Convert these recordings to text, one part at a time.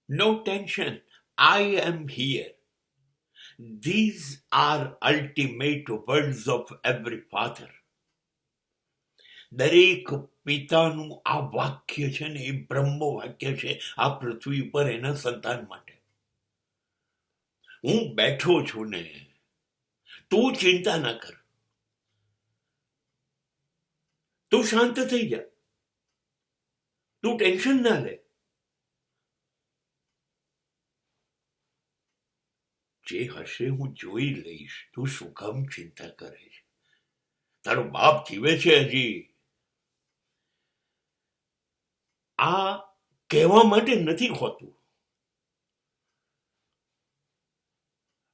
No tension. I am here. These are ultimate words of every father. દરેક પિતાનું આ વાક્ય છે ને, એ બ્રહ્મ વાક્ય છે આ પૃથ્વી ઉપર એના સંતાન માટે. હું બેઠો છું ને, તું ચિંતા ના કર, તું શાંત થઈ જા, તું ટેન્શન ના લે. જે હશે હું જોઈ લઈશ, તું શું કામ ચિંતા કરે છે? તારો બાપ જીવે છે હજી. આ કહેવા માટે નથી હોતું,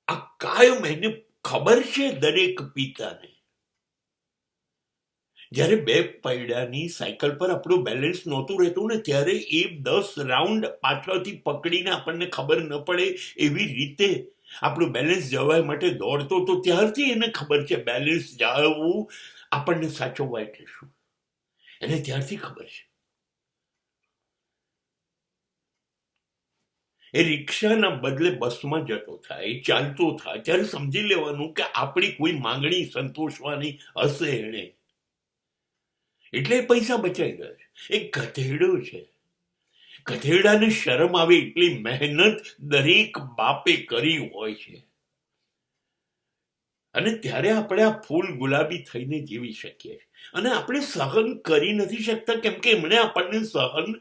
આ કાયમ એને ખબર છે દરેક પિતાને. જ્યારે બે પૈડાની સાયકલ પર આપણું બેલેન્સ નહોતું રહેતું ને, ત્યારે એ 10 રાઉન્ડ પાછળથી પકડીને આપણને ખબર ન પડે એવી રીતે આપણું બેલેન્સ જવા માટે દોડતો, તો ત્યારથી એને ખબર છે બેલેન્સ જાળવવું આપણને સાચવવા એટલે શું. એને ત્યારથી ખબર છે. એ રિક્ષાના બદલે બસમાં જતો થાય, ચાલતો થાય, ત્યારે સમજી લેવાનું કે આપણી કોઈ માંગણી સંતોષવાની હશે એને, એટલે પૈસા બચાવી ગયો છે. એ ગધેડો છે. ગધેડાને શરમ આવે એટલી મહેનત દરેક બાપે કરી હોય છે, અને ત્યારે આપણે આ ફૂલ ગુલાબી થઈને જીવી શકીએ. અને આપણે સહન કરી નથી શકતા, કેમ કે એમણે આપણને સહન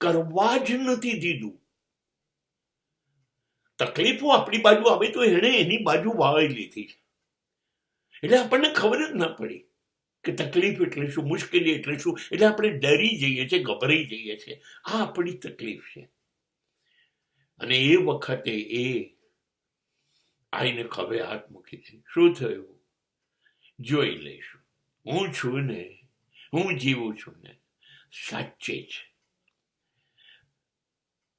કરવા જ નથી દીધું. તકલીફો આપણી બાજુ આવે તો એને એની બાજુ વાળી લીધી, એટલે આપણને ખબર જ ના પડી કે તકલીફ એટલે શું, મુશ્કેલી એટલે શું. એટલે આપણે ડરી જઈએ છીએ, ગભરાઈ જઈએ છીએ. આ આપણી તકલીફ છે. અને એ વખતે એ આઈને ખભે હાથ મૂકી દે, શું થયું જોઈ લઈશું, હું છું ને, હું જીવું છું ને, સાચે જ.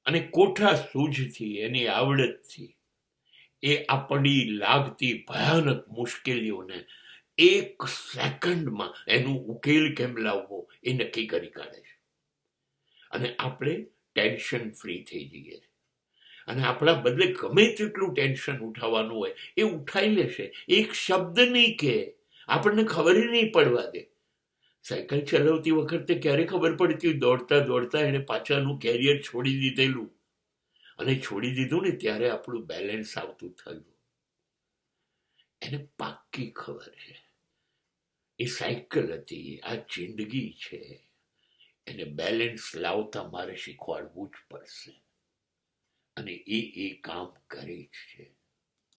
અને કોઠા સૂઝથી, એની આવડતથી એ આપણી લાગતી ભયાનક મુશ્કેલીઓને 1 સેકન્ડમાં એનું ઉકેલ કેમ લાવવો એ નક્કી કરી કાઢે છે. અને આપણે ટેન્શન ફ્રી થઈ જઈએ. અને આપણા બદલે ગમે તેટલું ટેન્શન ઉઠાવવાનું હોય એ ઉઠાઈ લેશે. એક શબ્દ નહીં કે, આપણને ખબર નહીં પડવા દે. સાયકલ ચલાવતી વખતે ક્યારે ખબર પડતી? દોડતા દોડતા એને પાછળનું કેરિયર છોડી દીધેલું, અને છોડી દીધું ને ત્યારે આપણું બેલેન્સ આવતું થયું. એને પાક્કી ખબર છે એ સાયકલ હતી, આ જિંદગી છે. એને બેલેન્સ લાવતા મારે શીખવાડવું જ પડશે, અને એ કામ કરે જ છે.